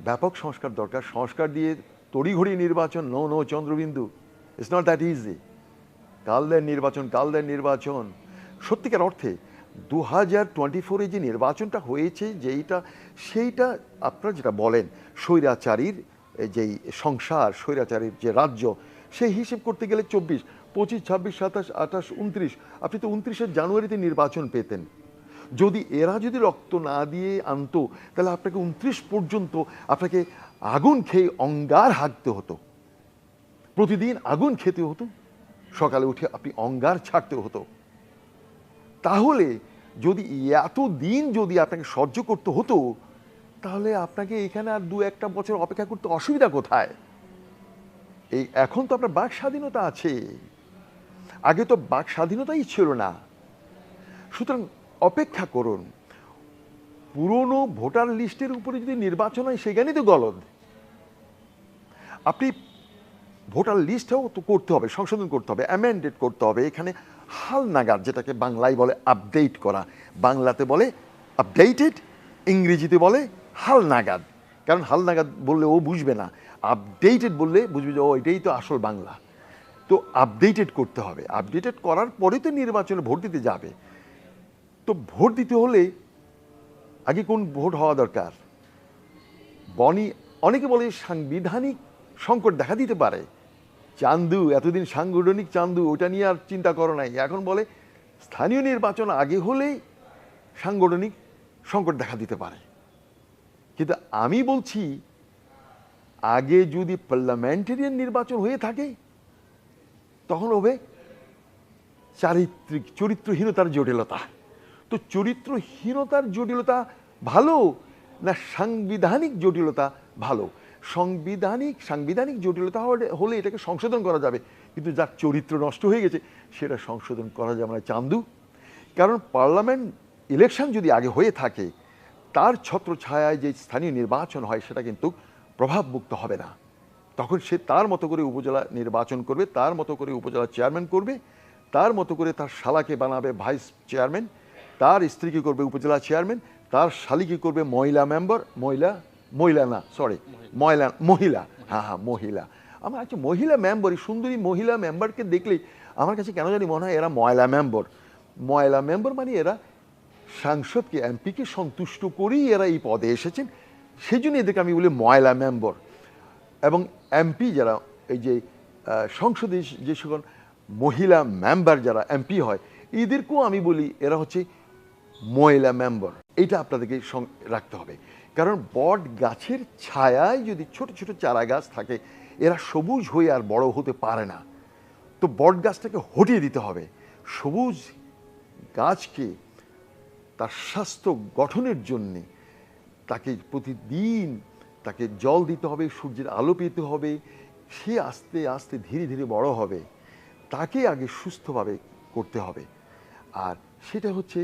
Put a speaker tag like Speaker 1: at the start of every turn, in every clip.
Speaker 1: ব্যাপক সংস্কার দরকার। সংস্কার দিয়ে তড়িঘড়ি নির্বাচন, নো নো চন্দ্রবিন্দু, ইটস নট দ্যাট ইজি। কালদের নির্বাচন সত্যিকার অর্থে 2024 যে নির্বাচনটা হয়েছে সেইটা আপনারা যেটা বলেন স্বৈরাচারীর যেই সংসার, স্বৈরাচারীর যে রাজ্য, সেই হিসেব করতে গেলে 24, 25, 26, 27, 28, 29, আপনি তো 29শে জানুয়ারিতে নির্বাচন পেতেন। যদি এরা যদি রক্ত না দিয়ে আনতো তাহলে আপনাকে 29 পর্যন্ত আপনাকে আগুন খেয়ে অঙ্গার হাঁকতে হতো, প্রতিদিন আগুন খেতে হতো, সকালে উঠে আপনি অঙ্গার ছাড়তে হতো। তাহলে যদি এত দিন যদি আপনাকে সহ্য করতে হতো, তাহলে আপনাকে এখানে আর 2-1 বছর অপেক্ষা করতে অসুবিধা কোথায়? এখন তো আপনার বাক স্বাধীনতা আছে, আগে তো বাক স্বাধীনতাই ছিল না। সুতরাং অপেক্ষা করুন। পুরনো ভোটার লিস্টের উপরে যদি নির্বাচন হয় সেখানেই তো গলদ। আপনি ভোটার লিস্টটাও তো করতে হবে, সংশোধন করতে হবে, অ্যামেন্ডেড করতে হবে। এখানে হালনাগাদ, যেটাকে বাংলায় বলে আপডেট করা, বাংলাতে বলে আপডেটেড, ইংরেজিতে বলে হালনাগাদ। কারণ হালনাগাদ বললে ও বুঝবে না, আপডেটেড বললে বুঝবে যে ও এটাই তো আসল বাংলা। তো আপডেটেড করতে হবে, আপডেটেড করার পরে তো নির্বাচনে ভোট দিতে যাবে। তো ভোট দিতে হলে আগে কোন ভোট হওয়া দরকার? অনেকে বলে সাংবিধানিক সংকট দেখা দিতে পারে। চান্দু, এতদিন সাংগঠনিক চান্দু, ওটা নিয়ে আর চিন্তা করো নাই। এখন বলে স্থানীয় নির্বাচন আগে হলেই সাংগঠনিক সংকট দেখা দিতে পারে। কিন্তু আমি বলছি, আগে যদি পার্লামেন্টারিয়ান নির্বাচন হয়ে থাকে তখন হবে চরিত্রহীনতার জটিলতা। তো চরিত্রহীনতার জটিলতা ভালো না সাংবিধানিক জটিলতা ভালো? সাংবিধানিক জটিলতা হলে এটাকে সংশোধন করা যাবে, কিন্তু যার চরিত্র নষ্ট হয়ে গেছে সেটা সংশোধন করা যাবে না চান্দু। কারণ পার্লামেন্ট ইলেকশন যদি আগে হয়ে থাকে, তার ছত্রছায়ায় যে স্থানীয় নির্বাচন হয় সেটা কিন্তু প্রভাবমুক্ত হবে না। তখন সে তার মতো করে উপজেলা নির্বাচন করবে, তার মতো করে উপজেলা চেয়ারম্যান করবে, তার মতো করে তার শালাকে বানাবে ভাইস চেয়ারম্যান, তার স্ত্রীকে করবে উপজেলা চেয়ারম্যান, তার শালিকে করবে মহিলা মেম্বার, মহিলা আমার আচ্ছা মহিলা মেম্বার, সুন্দরী মহিলা মেম্বারকে দেখলেই আমার কাছে কেন জানি মনে হয় এরা ময়লা মেম্বার মানে এরা সাংসদকে, এমপিকে সন্তুষ্ট করেই এরা এই পদে এসেছেন, সেই জন্য এদেরকে আমি বলি ময়লা মেম্বার। এবং এমপি যারা, এই যে সংসদে যে সকল মহিলা মেম্বার যারা এমপি হয়, এদেরকেও আমি বলি এরা হচ্ছে মহিলা মেম্বার। এটা আপনাদেরকে রাখতে হবে। কারণ বট গাছের ছায়ায় যদি ছোট ছোট চারা গাছ থাকে, এরা সবুজ হয়ে আর বড় হতে পারে না। তো বট গাছটাকে হটিয়ে দিতে হবে। সবুজ গাছকে তার স্বাস্থ্য গঠনের জন্যে তাকে প্রতিদিন তাকে জল দিতে হবে, সূর্যের আলো পেতে হবে, সে আস্তে আস্তে ধীরে ধীরে বড় হবে। তাকে আগে সুস্থভাবে করতে হবে। আর সেটা হচ্ছে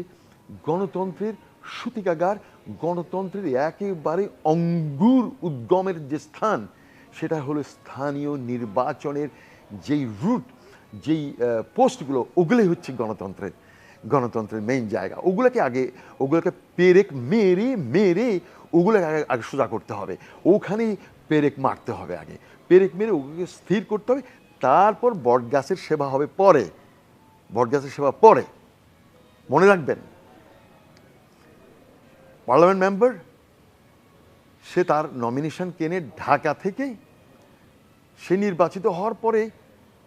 Speaker 1: গণতন্ত্রের সূতিকাগার, গণতন্ত্রের একেবারে অঙ্গুর উদ্গমের যে স্থান, সেটা হলো স্থানীয় নির্বাচনের যেই রুট, যেই পোস্টগুলো, ওগুলোই হচ্ছে গণতন্ত্রের মেইন জায়গা। ওগুলোকে পেরেক মেরে ওগুলোকে আগে সোজা করতে হবে। ওখানেই পেরেক মারতে হবে, আগে পেরেক মেরে ওগুলোকে স্থির করতে হবে। তারপর বটগাছের সেবা হবে পরে, মনে রাখবেন। পার্লামেন্ট মেম্বার সে তার নমিনেশন কেনে ঢাকা থেকে, সে নির্বাচিত হওয়ার পরে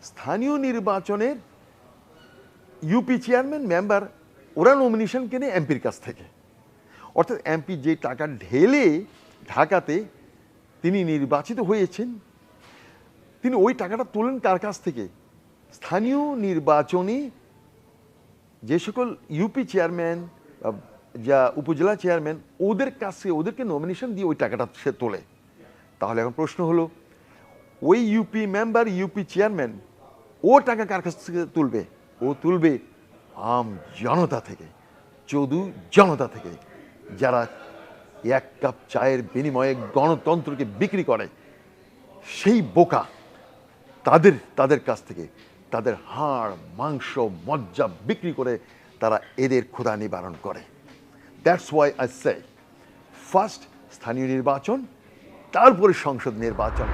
Speaker 1: স্থানীয় নির্বাচনের ইউপি চেয়ারম্যান মেম্বার ওরা নমিনেশন কেনে এমপির কাছ থেকে। অর্থাৎ এমপি যে টাকা ঢেলে ঢাকাতে তিনি নির্বাচিত হয়েছেন, তিনি ওই টাকাটা তোলেন কার কাছ থেকে? স্থানীয় নির্বাচনে যে সকল ইউপি চেয়ারম্যান, যা উপজেলা চেয়ারম্যান, ওদের কাছে, ওদেরকে নমিনেশন দিয়ে ওই টাকাটা সে তোলে। তাহলে এখন প্রশ্ন হলো, ওই ইউপি মেম্বার, ইউপি চেয়ারম্যান ও টাকা কার কাছ থেকে তুলবে? ও তুলবে আম জনতা থেকে, জনতা থেকে, যারা 1 কাপ চায়ের বিনিময়ে গণতন্ত্রকে বিক্রি করে। সেই বোকা তাদের কাছ থেকে তাদের হাড়, মাংস, মজ্জা বিক্রি করে তারা এদের ক্ষুধা নিবারণ করে। That's why I say, first স্থানীয় নির্বাচন, তারপরে সংসদ নির্বাচন।